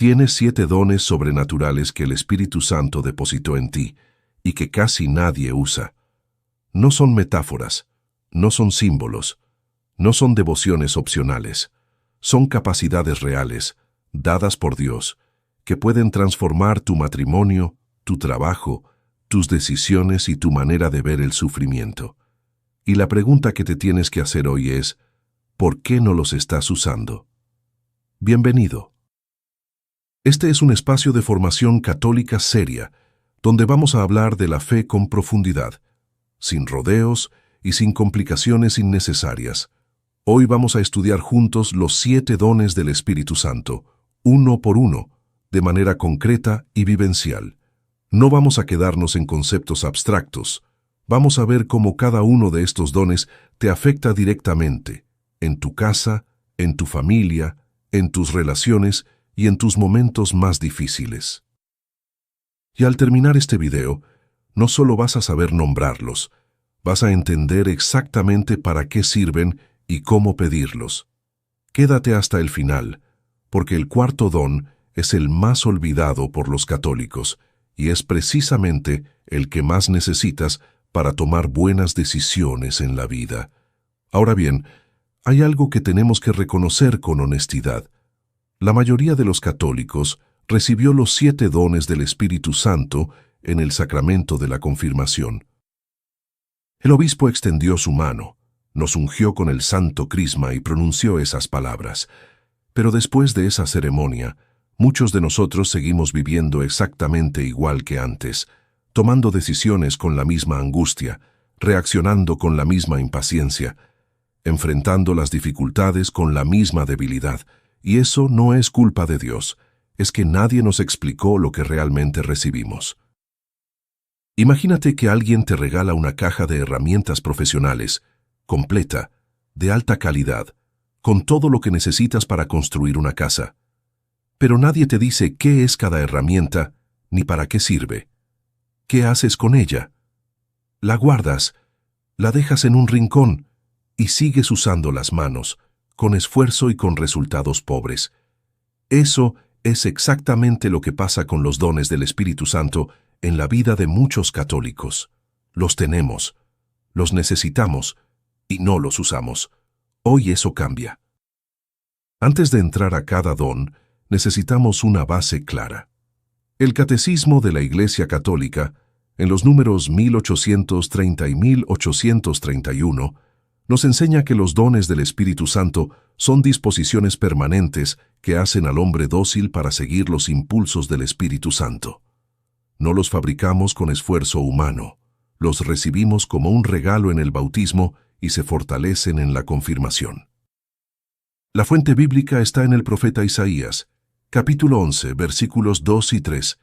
Tienes 7 dones sobrenaturales que el Espíritu Santo depositó en ti y que casi nadie usa. No son metáforas, no son símbolos, no son devociones opcionales. Son capacidades reales, dadas por Dios, que pueden transformar tu matrimonio, tu trabajo, tus decisiones y tu manera de ver el sufrimiento. Y la pregunta que te tienes que hacer hoy es, ¿por qué no los estás usando? Bienvenido. Este es un espacio de formación católica seria, donde vamos a hablar de la fe con profundidad, sin rodeos y sin complicaciones innecesarias. Hoy vamos a estudiar juntos los 7 dones del Espíritu Santo, uno por uno, de manera concreta y vivencial. No vamos a quedarnos en conceptos abstractos. Vamos a ver cómo cada uno de estos dones te afecta directamente, en tu casa, en tu familia, en tus relaciones y en tus momentos más difíciles. Y al terminar este video, no solo vas a saber nombrarlos, vas a entender exactamente para qué sirven y cómo pedirlos. Quédate hasta el final, porque el cuarto don es el más olvidado por los católicos y es precisamente el que más necesitas para tomar buenas decisiones en la vida. Ahora bien, hay algo que tenemos que reconocer con honestidad. La mayoría de los católicos recibió los 7 dones del Espíritu Santo en el sacramento de la confirmación. El obispo extendió su mano, nos ungió con el santo crisma y pronunció esas palabras. Pero después de esa ceremonia, muchos de nosotros seguimos viviendo exactamente igual que antes, tomando decisiones con la misma angustia, reaccionando con la misma impaciencia, enfrentando las dificultades con la misma debilidad. Y eso no es culpa de Dios, es que nadie nos explicó lo que realmente recibimos. Imagínate que alguien te regala una caja de herramientas profesionales, completa, de alta calidad, con todo lo que necesitas para construir una casa. Pero nadie te dice qué es cada herramienta ni para qué sirve. ¿Qué haces con ella? La guardas, la dejas en un rincón y sigues usando las manos, con esfuerzo y con resultados pobres. Eso es exactamente lo que pasa con los dones del Espíritu Santo en la vida de muchos católicos. Los tenemos, los necesitamos y no los usamos. Hoy eso cambia. Antes de entrar a cada don, necesitamos una base clara. El Catecismo de la Iglesia Católica, en los números 1830 y 1831, nos enseña que los dones del Espíritu Santo son disposiciones permanentes que hacen al hombre dócil para seguir los impulsos del Espíritu Santo. No los fabricamos con esfuerzo humano, los recibimos como un regalo en el bautismo y se fortalecen en la confirmación. La fuente bíblica está en el profeta Isaías, capítulo 11, versículos 2 y 3,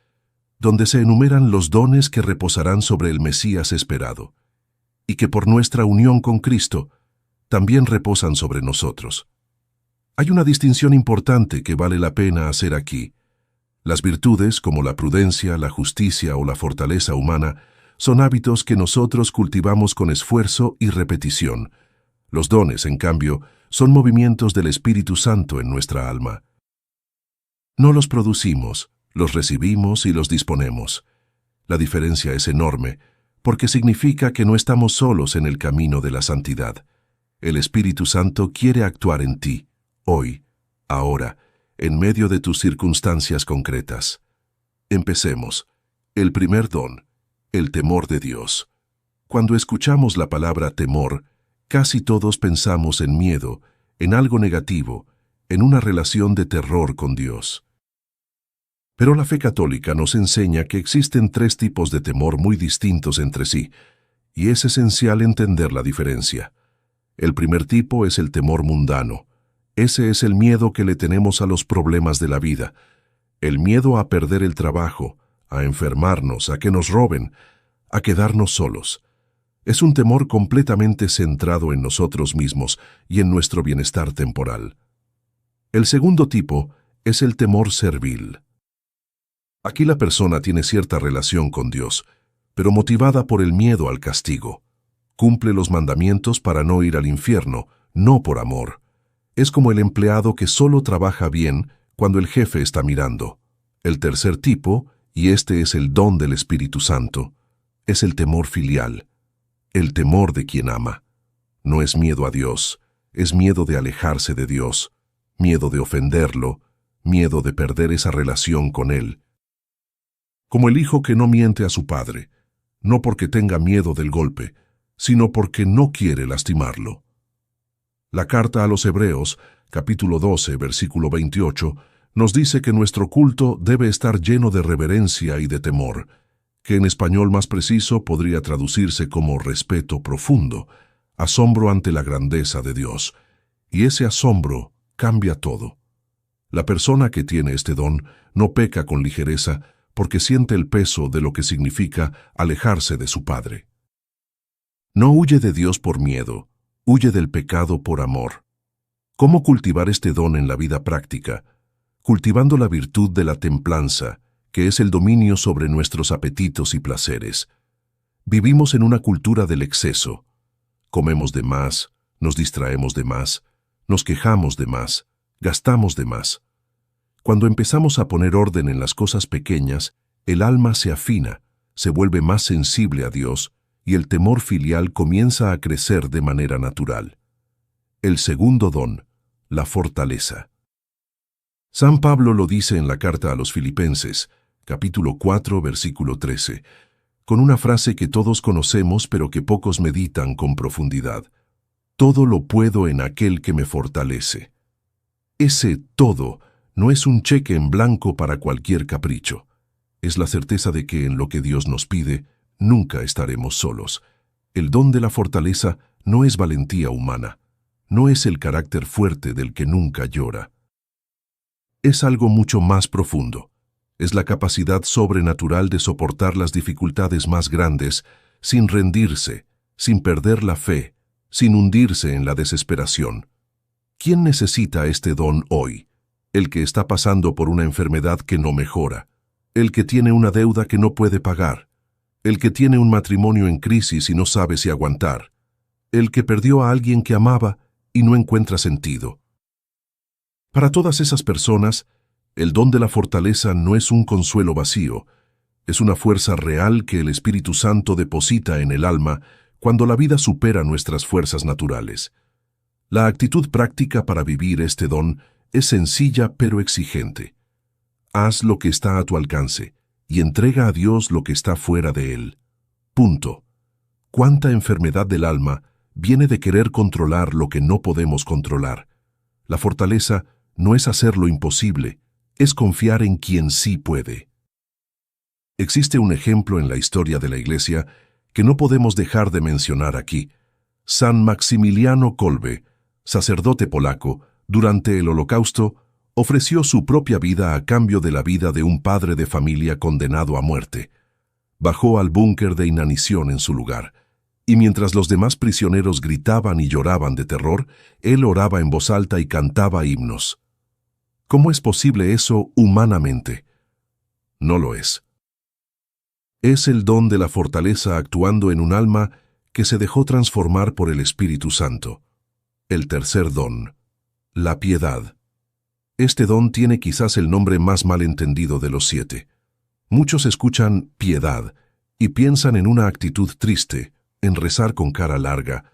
donde se enumeran los dones que reposarán sobre el Mesías esperado, y que por nuestra unión con Cristo también reposan sobre nosotros. Hay una distinción importante que vale la pena hacer aquí. Las virtudes, como la prudencia, la justicia o la fortaleza humana, son hábitos que nosotros cultivamos con esfuerzo y repetición. Los dones, en cambio, son movimientos del Espíritu Santo en nuestra alma. No los producimos, los recibimos y los disponemos. La diferencia es enorme, porque significa que no estamos solos en el camino de la santidad. El Espíritu Santo quiere actuar en ti, hoy, ahora, en medio de tus circunstancias concretas. Empecemos. El primer don, el temor de Dios. Cuando escuchamos la palabra temor, casi todos pensamos en miedo, en algo negativo, en una relación de terror con Dios. Pero la fe católica nos enseña que existen 3 tipos de temor muy distintos entre sí, y es esencial entender la diferencia. El primer tipo es el temor mundano. Ese es el miedo que le tenemos a los problemas de la vida. El miedo a perder el trabajo, a enfermarnos, a que nos roben, a quedarnos solos. Es un temor completamente centrado en nosotros mismos y en nuestro bienestar temporal. El segundo tipo es el temor servil. Aquí la persona tiene cierta relación con Dios, pero motivada por el miedo al castigo. Cumple los mandamientos para no ir al infierno, no por amor. Es como el empleado que solo trabaja bien cuando el jefe está mirando. El tercer tipo, y este es el don del Espíritu Santo, es el temor filial, el temor de quien ama. No es miedo a Dios, es miedo de alejarse de Dios, miedo de ofenderlo, miedo de perder esa relación con Él. Como el hijo que no miente a su padre, no porque tenga miedo del golpe, sino porque no quiere lastimarlo. La carta a los Hebreos, capítulo 12, versículo 28, nos dice que nuestro culto debe estar lleno de reverencia y de temor, que en español más preciso podría traducirse como respeto profundo, asombro ante la grandeza de Dios, y ese asombro cambia todo. La persona que tiene este don no peca con ligereza porque siente el peso de lo que significa alejarse de su Padre. No huye de Dios por miedo, huye del pecado por amor. ¿Cómo cultivar este don en la vida práctica? Cultivando la virtud de la templanza, que es el dominio sobre nuestros apetitos y placeres. Vivimos en una cultura del exceso. Comemos de más, nos distraemos de más, nos quejamos de más, gastamos de más. Cuando empezamos a poner orden en las cosas pequeñas, el alma se afina, se vuelve más sensible a Dios y el temor filial comienza a crecer de manera natural. El segundo don, la fortaleza. San Pablo lo dice en la carta a los Filipenses, capítulo 4, versículo 13, con una frase que todos conocemos pero que pocos meditan con profundidad. Todo lo puedo en aquel que me fortalece. Ese todo no es un cheque en blanco para cualquier capricho. Es la certeza de que en lo que Dios nos pide, nunca estaremos solos. El don de la fortaleza no es valentía humana, no es el carácter fuerte del que nunca llora. Es algo mucho más profundo. Es la capacidad sobrenatural de soportar las dificultades más grandes sin rendirse, sin perder la fe, sin hundirse en la desesperación. ¿Quién necesita este don hoy? El que está pasando por una enfermedad que no mejora, el que tiene una deuda que no puede pagar, el que tiene un matrimonio en crisis y no sabe si aguantar, el que perdió a alguien que amaba y no encuentra sentido. Para todas esas personas, el don de la fortaleza no es un consuelo vacío, es una fuerza real que el Espíritu Santo deposita en el alma cuando la vida supera nuestras fuerzas naturales. La actitud práctica para vivir este don es sencilla pero exigente. Haz lo que está a tu alcance y entrega a Dios lo que está fuera de Él. Punto. ¿Cuánta enfermedad del alma viene de querer controlar lo que no podemos controlar? La fortaleza no es hacer lo imposible, es confiar en quien sí puede. Existe un ejemplo en la historia de la Iglesia que no podemos dejar de mencionar aquí. San Maximiliano Kolbe, sacerdote polaco, durante el Holocausto, ofreció su propia vida a cambio de la vida de un padre de familia condenado a muerte. Bajó al búnker de inanición en su lugar, y mientras los demás prisioneros gritaban y lloraban de terror, él oraba en voz alta y cantaba himnos. ¿Cómo es posible eso humanamente? No lo es. Es el don de la fortaleza actuando en un alma que se dejó transformar por el Espíritu Santo. El tercer don, la piedad. Este don tiene quizás el nombre más mal entendido de los 7. Muchos escuchan piedad y piensan en una actitud triste, en rezar con cara larga,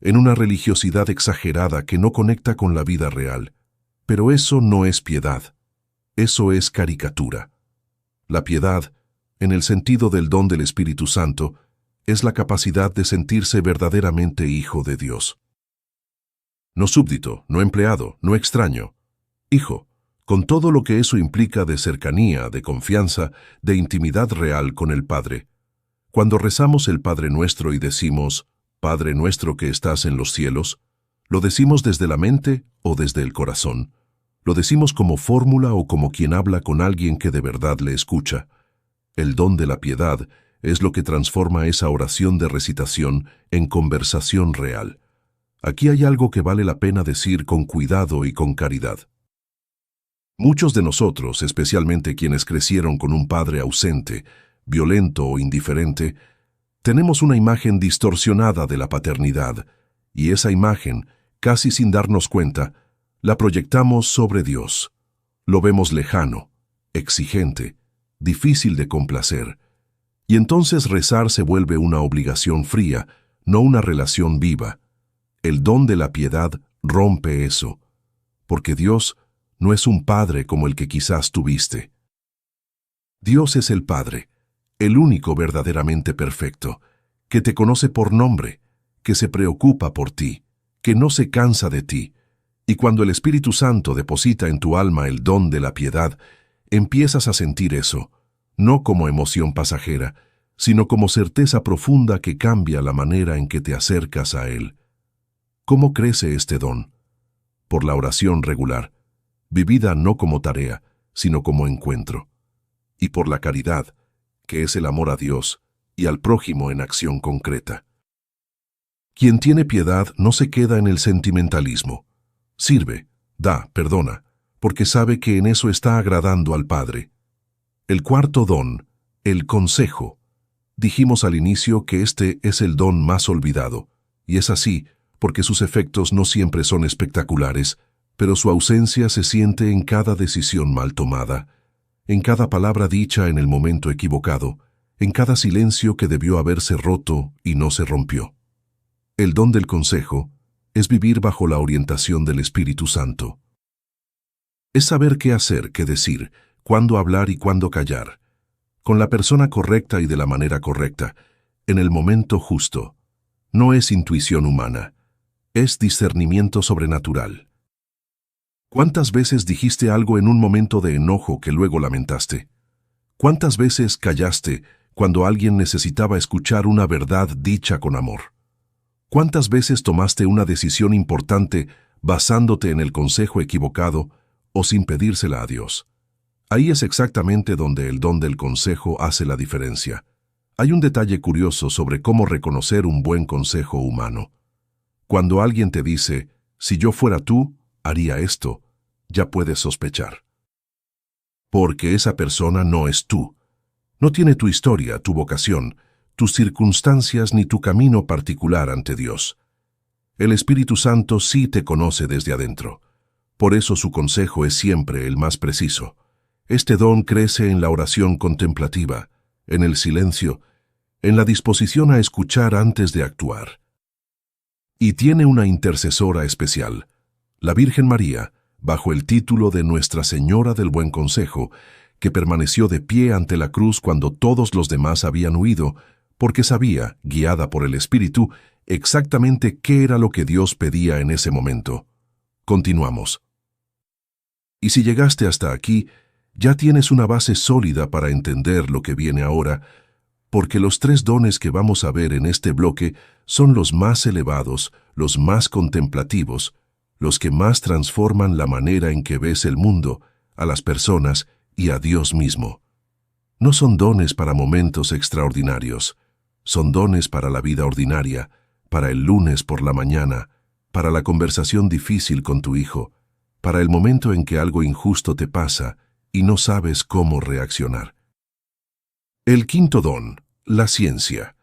en una religiosidad exagerada que no conecta con la vida real. Pero eso no es piedad. Eso es caricatura. La piedad, en el sentido del don del Espíritu Santo, es la capacidad de sentirse verdaderamente hijo de Dios. No súbdito, no empleado, no extraño. Hijo, con todo lo que eso implica de cercanía, de confianza, de intimidad real con el Padre. Cuando rezamos el Padre Nuestro y decimos, Padre nuestro que estás en los cielos, ¿lo decimos desde la mente o desde el corazón? ¿Lo decimos como fórmula o como quien habla con alguien que de verdad le escucha? El don de la piedad es lo que transforma esa oración de recitación en conversación real. Aquí hay algo que vale la pena decir con cuidado y con caridad. Muchos de nosotros, especialmente quienes crecieron con un padre ausente, violento o indiferente, tenemos una imagen distorsionada de la paternidad, y esa imagen, casi sin darnos cuenta, la proyectamos sobre Dios. Lo vemos lejano, exigente, difícil de complacer. Y entonces rezar se vuelve una obligación fría, no una relación viva. El don de la piedad rompe eso, porque Dios no es un Padre como el que quizás tuviste. Dios es el Padre, el único verdaderamente perfecto, que te conoce por nombre, que se preocupa por ti, que no se cansa de ti, y cuando el Espíritu Santo deposita en tu alma el don de la piedad, empiezas a sentir eso, no como emoción pasajera, sino como certeza profunda que cambia la manera en que te acercas a Él. ¿Cómo crece este don? Por la oración regular, vivida no como tarea, sino como encuentro, y por la caridad, que es el amor a Dios y al prójimo en acción concreta. Quien tiene piedad no se queda en el sentimentalismo. Sirve, da, perdona, porque sabe que en eso está agradando al Padre. El cuarto don, el consejo. Dijimos al inicio que este es el don más olvidado, y es así porque sus efectos no siempre son espectaculares, pero su ausencia se siente en cada decisión mal tomada, en cada palabra dicha en el momento equivocado, en cada silencio que debió haberse roto y no se rompió. El don del consejo es vivir bajo la orientación del Espíritu Santo. Es saber qué hacer, qué decir, cuándo hablar y cuándo callar, con la persona correcta y de la manera correcta, en el momento justo. No es intuición humana, es discernimiento sobrenatural. ¿Cuántas veces dijiste algo en un momento de enojo que luego lamentaste? ¿Cuántas veces callaste cuando alguien necesitaba escuchar una verdad dicha con amor? ¿Cuántas veces tomaste una decisión importante basándote en el consejo equivocado o sin pedírsela a Dios? Ahí es exactamente donde el don del consejo hace la diferencia. Hay un detalle curioso sobre cómo reconocer un buen consejo humano. Cuando alguien te dice, si yo fuera tú, haría esto, ya puedes sospechar. Porque esa persona no es tú. No tiene tu historia, tu vocación, tus circunstancias ni tu camino particular ante Dios. El Espíritu Santo sí te conoce desde adentro. Por eso su consejo es siempre el más preciso. Este don crece en la oración contemplativa, en el silencio, en la disposición a escuchar antes de actuar. Y tiene una intercesora especial, la Virgen María, bajo el título de Nuestra Señora del Buen Consejo, que permaneció de pie ante la cruz cuando todos los demás habían huido, porque sabía, guiada por el Espíritu, exactamente qué era lo que Dios pedía en ese momento. Continuamos. Y si llegaste hasta aquí, ya tienes una base sólida para entender lo que viene ahora, porque los tres dones que vamos a ver en este bloque son los más elevados, los más contemplativos, los que más transforman la manera en que ves el mundo, a las personas y a Dios mismo. No son dones para momentos extraordinarios, son dones para la vida ordinaria, para el lunes por la mañana, para la conversación difícil con tu hijo, para el momento en que algo injusto te pasa y no sabes cómo reaccionar. El quinto don, la ciencia.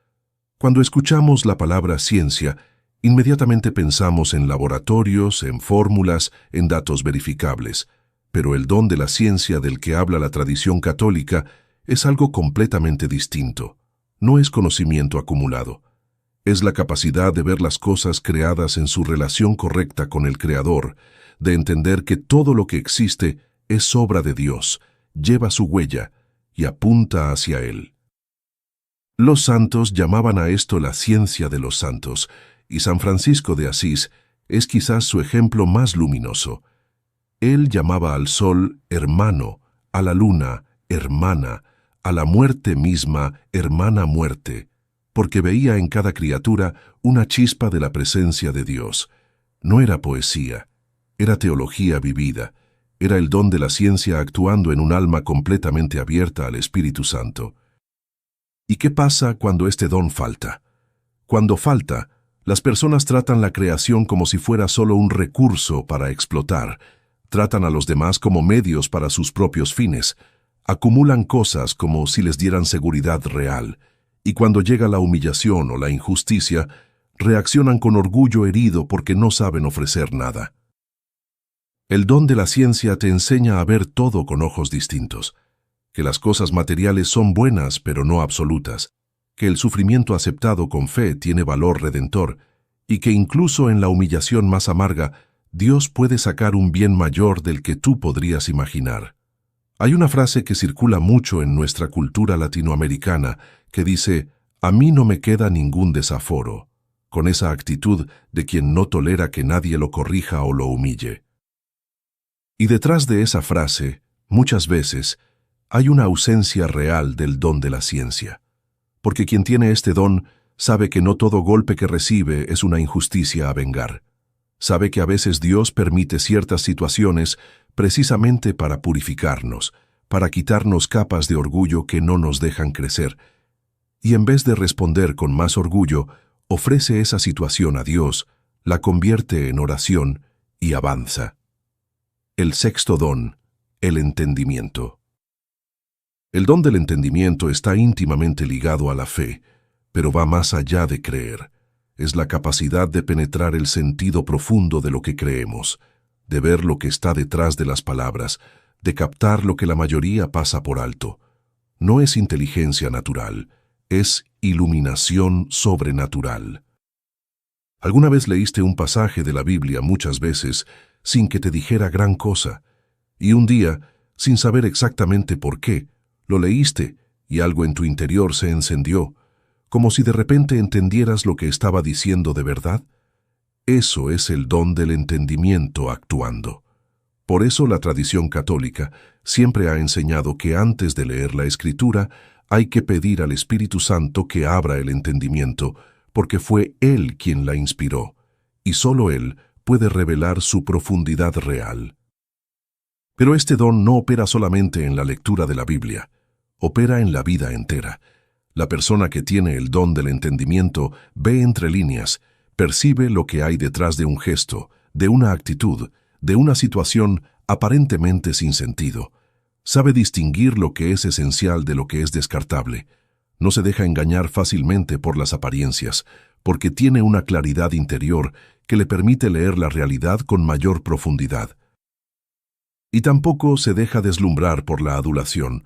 Cuando escuchamos la palabra ciencia, inmediatamente pensamos en laboratorios, en fórmulas, en datos verificables, pero el don de la ciencia del que habla la tradición católica es algo completamente distinto. No es conocimiento acumulado. Es la capacidad de ver las cosas creadas en su relación correcta con el Creador, de entender que todo lo que existe es obra de Dios, lleva su huella y apunta hacia Él. Los santos llamaban a esto la ciencia de los santos, y San Francisco de Asís es quizás su ejemplo más luminoso. Él llamaba al sol hermano, a la luna hermana, a la muerte misma hermana muerte, porque veía en cada criatura una chispa de la presencia de Dios. No era poesía, era teología vivida, era el don de la ciencia actuando en un alma completamente abierta al Espíritu Santo. ¿Y qué pasa cuando este don falta? Cuando falta, las personas tratan la creación como si fuera solo un recurso para explotar, tratan a los demás como medios para sus propios fines, acumulan cosas como si les dieran seguridad real, y cuando llega la humillación o la injusticia, reaccionan con orgullo herido porque no saben ofrecer nada. El don de la ciencia te enseña a ver todo con ojos distintos, que las cosas materiales son buenas pero no absolutas, que el sufrimiento aceptado con fe tiene valor redentor y que incluso en la humillación más amarga, Dios puede sacar un bien mayor del que tú podrías imaginar. Hay una frase que circula mucho en nuestra cultura latinoamericana que dice: «A mí no me queda ningún desaforo», con esa actitud de quien no tolera que nadie lo corrija o lo humille. Y detrás de esa frase, muchas veces, hay una ausencia real del don de la ciencia. Porque quien tiene este don sabe que no todo golpe que recibe es una injusticia a vengar. Sabe que a veces Dios permite ciertas situaciones precisamente para purificarnos, para quitarnos capas de orgullo que no nos dejan crecer. Y en vez de responder con más orgullo, ofrece esa situación a Dios, la convierte en oración y avanza. El sexto don, el entendimiento. El don del entendimiento está íntimamente ligado a la fe, pero va más allá de creer. Es la capacidad de penetrar el sentido profundo de lo que creemos, de ver lo que está detrás de las palabras, de captar lo que la mayoría pasa por alto. No es inteligencia natural, es iluminación sobrenatural. ¿Alguna vez leíste un pasaje de la Biblia muchas veces sin que te dijera gran cosa, y un día, sin saber exactamente por qué, lo leíste y algo en tu interior se encendió, como si de repente entendieras lo que estaba diciendo de verdad? Eso es el don del entendimiento actuando. Por eso la tradición católica siempre ha enseñado que antes de leer la Escritura hay que pedir al Espíritu Santo que abra el entendimiento, porque fue Él quien la inspiró, y solo Él puede revelar su profundidad real. Pero este don no opera solamente en la lectura de la Biblia, opera en la vida entera. La persona que tiene el don del entendimiento ve entre líneas, percibe lo que hay detrás de un gesto, de una actitud, de una situación aparentemente sin sentido. Sabe distinguir lo que es esencial de lo que es descartable. No se deja engañar fácilmente por las apariencias, porque tiene una claridad interior que le permite leer la realidad con mayor profundidad. Y tampoco se deja deslumbrar por la adulación,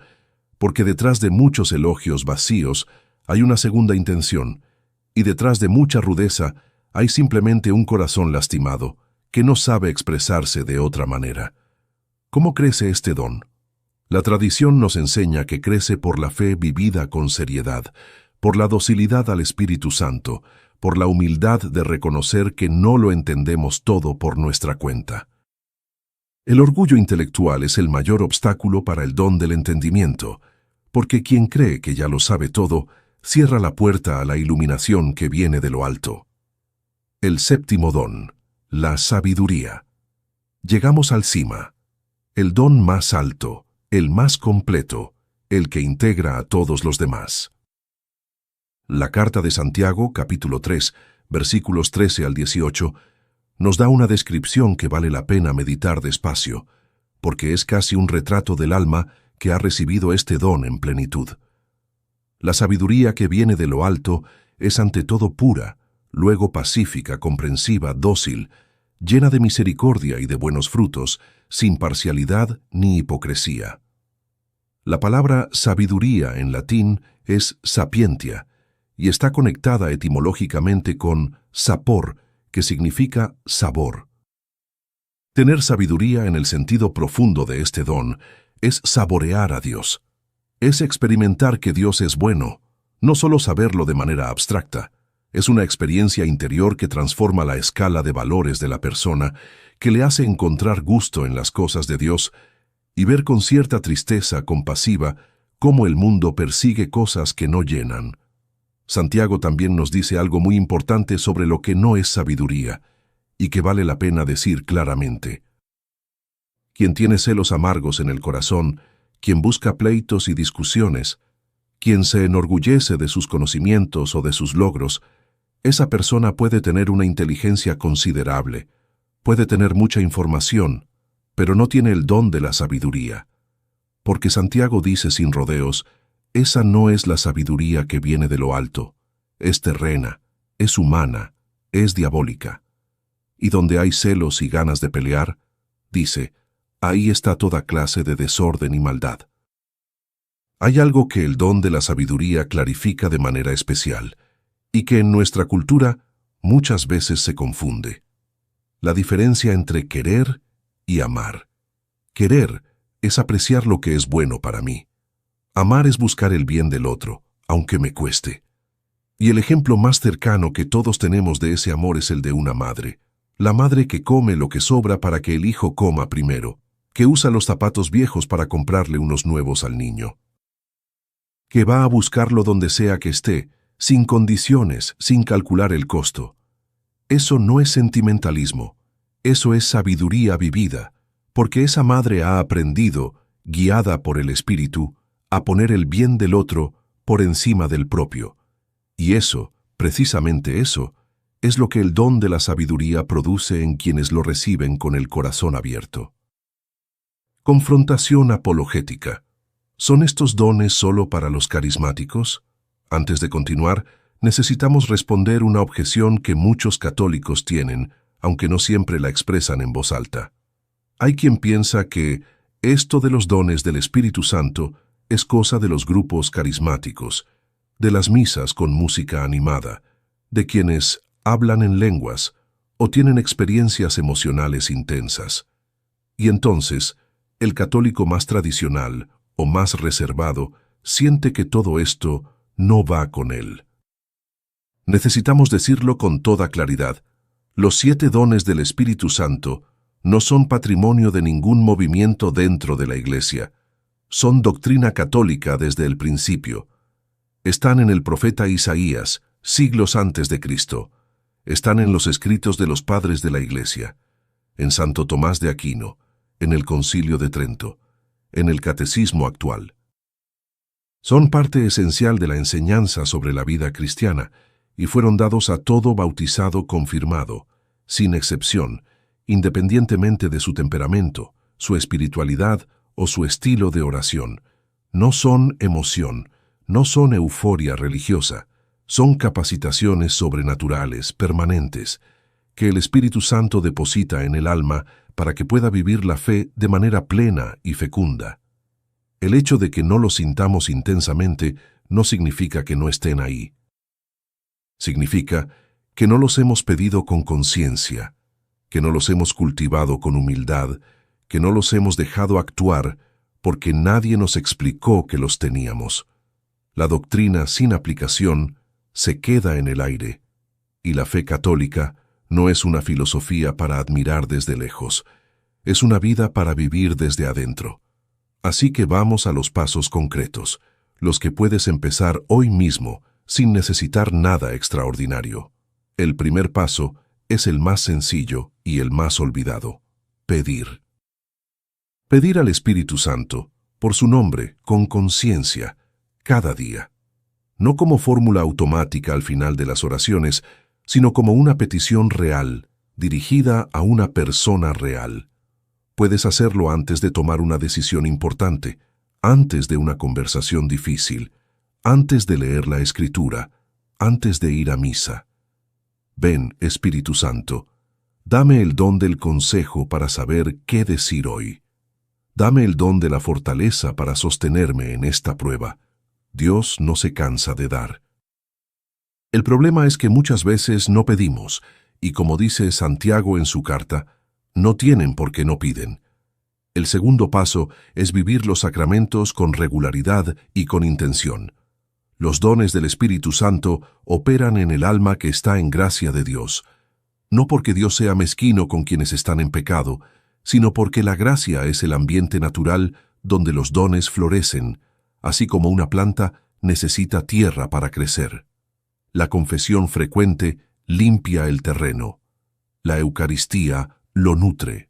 porque detrás de muchos elogios vacíos hay una segunda intención, y detrás de mucha rudeza hay simplemente un corazón lastimado, que no sabe expresarse de otra manera. ¿Cómo crece este don? La tradición nos enseña que crece por la fe vivida con seriedad, por la docilidad al Espíritu Santo, por la humildad de reconocer que no lo entendemos todo por nuestra cuenta. El orgullo intelectual es el mayor obstáculo para el don del entendimiento, porque quien cree que ya lo sabe todo, cierra la puerta a la iluminación que viene de lo alto. El séptimo don, la sabiduría. Llegamos al cima, el don más alto, el más completo, el que integra a todos los demás. La carta de Santiago, capítulo 3, versículos 13 al 18, nos da una descripción que vale la pena meditar despacio, porque es casi un retrato del alma que ha recibido este don en plenitud. La sabiduría que viene de lo alto es ante todo pura, luego pacífica, comprensiva, dócil, llena de misericordia y de buenos frutos, sin parcialidad ni hipocresía. La palabra sabiduría en latín es sapientia, y está conectada etimológicamente con sapor, que significa sabor. Tener sabiduría en el sentido profundo de este don es saborear a Dios. Es experimentar que Dios es bueno, no solo saberlo de manera abstracta. Es una experiencia interior que transforma la escala de valores de la persona, que le hace encontrar gusto en las cosas de Dios y ver con cierta tristeza compasiva cómo el mundo persigue cosas que no llenan. Santiago también nos dice algo muy importante sobre lo que no es sabiduría, y que vale la pena decir claramente. Quien tiene celos amargos en el corazón, quien busca pleitos y discusiones, quien se enorgullece de sus conocimientos o de sus logros, esa persona puede tener una inteligencia considerable, puede tener mucha información, pero no tiene el don de la sabiduría. Porque Santiago dice sin rodeos, esa no es la sabiduría que viene de lo alto, es terrena, es humana, es diabólica. Y donde hay celos y ganas de pelear, dice, ahí está toda clase de desorden y maldad. Hay algo que el don de la sabiduría clarifica de manera especial, y que en nuestra cultura muchas veces se confunde. La diferencia entre querer y amar. Querer es apreciar lo que es bueno para mí. Amar es buscar el bien del otro, aunque me cueste. Y el ejemplo más cercano que todos tenemos de ese amor es el de una madre. La madre que come lo que sobra para que el hijo coma primero, que usa los zapatos viejos para comprarle unos nuevos al niño, que va a buscarlo donde sea que esté, sin condiciones, sin calcular el costo. Eso no es sentimentalismo, eso es sabiduría vivida, porque esa madre ha aprendido, guiada por el Espíritu, a poner el bien del otro por encima del propio. Y eso, precisamente eso, es lo que el don de la sabiduría produce en quienes lo reciben con el corazón abierto. Confrontación apologética. ¿Son estos dones solo para los carismáticos? Antes de continuar, necesitamos responder una objeción que muchos católicos tienen, aunque no siempre la expresan en voz alta. Hay quien piensa que esto de los dones del Espíritu Santo es cosa de los grupos carismáticos, de las misas con música animada, de quienes hablan en lenguas o tienen experiencias emocionales intensas. Y entonces, el católico más tradicional o más reservado siente que todo esto no va con él. Necesitamos decirlo con toda claridad. Los 7 dones del Espíritu Santo no son patrimonio de ningún movimiento dentro de la Iglesia. Son doctrina católica desde el principio. Están en el profeta Isaías, siglos antes de Cristo. Están en los escritos de los padres de la Iglesia, en Santo Tomás de Aquino, en el Concilio de Trento, en el Catecismo actual. Son parte esencial de la enseñanza sobre la vida cristiana y fueron dados a todo bautizado confirmado, sin excepción, independientemente de su temperamento, su espiritualidad o su estilo de oración. No son emoción, no son euforia religiosa, son capacitaciones sobrenaturales, permanentes, que el Espíritu Santo deposita en el alma para que pueda vivir la fe de manera plena y fecunda. El hecho de que no los sintamos intensamente no significa que no estén ahí. Significa que no los hemos pedido con conciencia, que no los hemos cultivado con humildad, que no los hemos dejado actuar porque nadie nos explicó que los teníamos. La doctrina sin aplicación se queda en el aire, y la fe católica no es una filosofía para admirar desde lejos, es una vida para vivir desde adentro. Así que vamos a los pasos concretos, los que puedes empezar hoy mismo sin necesitar nada extraordinario. El primer paso es el más sencillo y el más olvidado: pedir. Pedir al Espíritu Santo, por su nombre, con conciencia, cada día. No como fórmula automática al final de las oraciones, sino como una petición real, dirigida a una persona real. Puedes hacerlo antes de tomar una decisión importante, antes de una conversación difícil, antes de leer la Escritura, antes de ir a misa. Ven, Espíritu Santo, dame el don del consejo para saber qué decir hoy. Dame el don de la fortaleza para sostenerme en esta prueba. Dios no se cansa de dar. El problema es que muchas veces no pedimos, y como dice Santiago en su carta, no tienen porque no piden. El segundo paso es vivir los sacramentos con regularidad y con intención. Los dones del Espíritu Santo operan en el alma que está en gracia de Dios, no porque Dios sea mezquino con quienes están en pecado, sino porque la gracia es el ambiente natural donde los dones florecen, así como una planta necesita tierra para crecer. La confesión frecuente limpia el terreno. La Eucaristía lo nutre.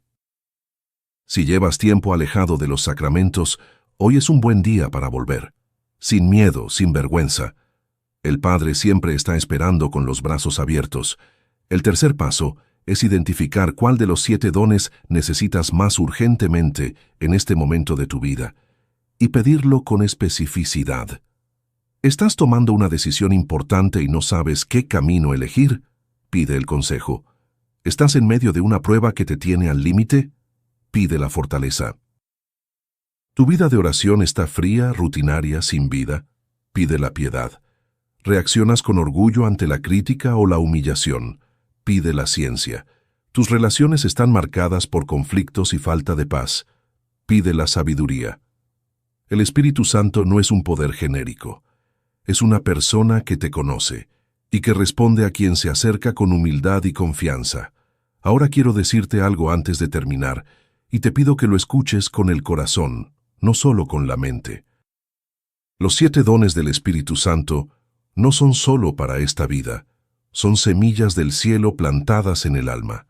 Si llevas tiempo alejado de los sacramentos, hoy es un buen día para volver. Sin miedo, sin vergüenza. El Padre siempre está esperando con los brazos abiertos. El tercer paso es identificar cuál de los 7 dones necesitas más urgentemente en este momento de tu vida y pedirlo con especificidad. ¿Estás tomando una decisión importante y no sabes qué camino elegir? Pide el consejo. ¿Estás en medio de una prueba que te tiene al límite? pide la fortaleza. ¿Tu vida de oración está fría, rutinaria, sin vida? Pide la piedad. ¿Reaccionas con orgullo ante la crítica o la humillación? Pide la ciencia. ¿Tus relaciones están marcadas por conflictos y falta de paz? Pide la sabiduría. El Espíritu Santo no es un poder genérico. Es una persona que te conoce y que responde a quien se acerca con humildad y confianza. Ahora quiero decirte algo antes de terminar, y te pido que lo escuches con el corazón, no solo con la mente. Los 7 dones del Espíritu Santo no son solo para esta vida, son semillas del cielo plantadas en el alma.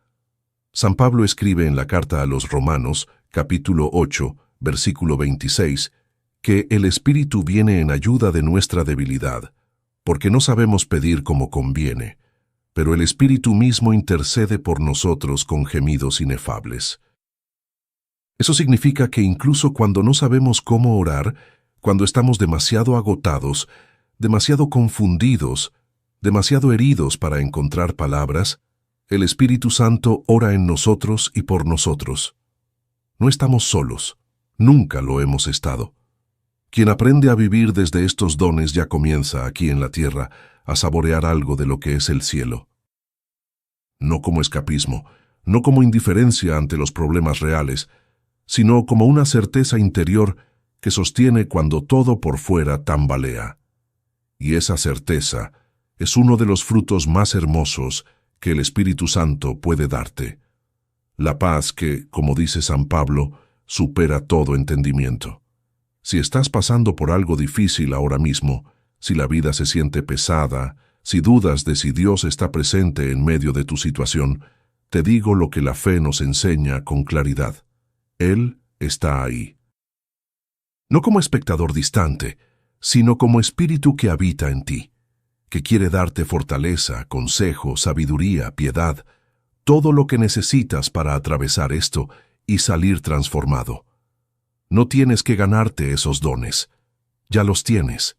San Pablo escribe en la carta a los Romanos, capítulo 8, versículo 26, que el Espíritu viene en ayuda de nuestra debilidad, porque no sabemos pedir como conviene, pero el Espíritu mismo intercede por nosotros con gemidos inefables. Eso significa que incluso cuando no sabemos cómo orar, cuando estamos demasiado agotados, demasiado confundidos, demasiado heridos para encontrar palabras, el Espíritu Santo ora en nosotros y por nosotros. No estamos solos, nunca lo hemos estado. Quien aprende a vivir desde estos dones ya comienza aquí en la tierra a saborear algo de lo que es el cielo. No como escapismo, no como indiferencia ante los problemas reales, sino como una certeza interior que sostiene cuando todo por fuera tambalea. Y esa certeza es uno de los frutos más hermosos que el Espíritu Santo puede darte. La paz que, como dice San Pablo, supera todo entendimiento. Si estás pasando por algo difícil ahora mismo, si la vida se siente pesada, si dudas de si Dios está presente en medio de tu situación, te digo lo que la fe nos enseña con claridad. Él está ahí. No como espectador distante, sino como Espíritu que habita en ti, que quiere darte fortaleza, consejo, sabiduría, piedad, todo lo que necesitas para atravesar esto y salir transformado. No tienes que ganarte esos dones, ya los tienes,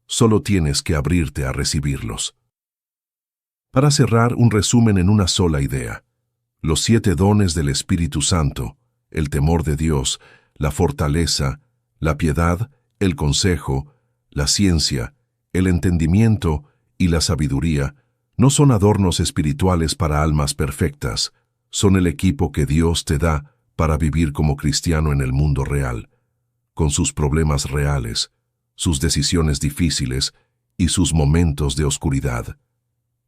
solo tienes que abrirte a recibirlos. Para cerrar, un resumen en una sola idea. Los 7 dones del Espíritu Santo, el temor de Dios, la fortaleza, la piedad, el consejo, la ciencia, el entendimiento y la sabiduría, no son adornos espirituales para almas perfectas, son el equipo que Dios te da para vivir como cristiano en el mundo real, con sus problemas reales, sus decisiones difíciles y sus momentos de oscuridad.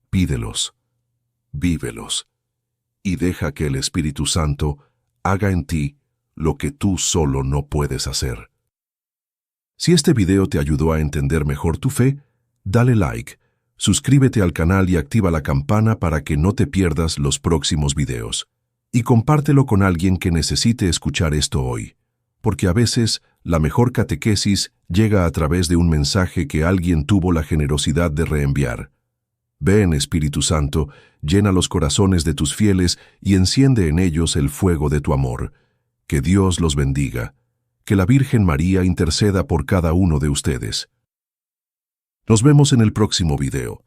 Pídelos, vívelos, y deja que el Espíritu Santo haga en ti lo que tú solo no puedes hacer. Si este video te ayudó a entender mejor tu fe, dale like, suscríbete al canal y activa la campana para que no te pierdas los próximos videos. Y compártelo con alguien que necesite escuchar esto hoy, porque a veces la mejor catequesis llega a través de un mensaje que alguien tuvo la generosidad de reenviar. Ven, Espíritu Santo, llena los corazones de tus fieles y enciende en ellos el fuego de tu amor. Que Dios los bendiga. Que la Virgen María interceda por cada uno de ustedes. Nos vemos en el próximo video.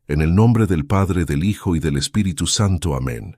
En el nombre del Padre, del Hijo y del Espíritu Santo. Amén.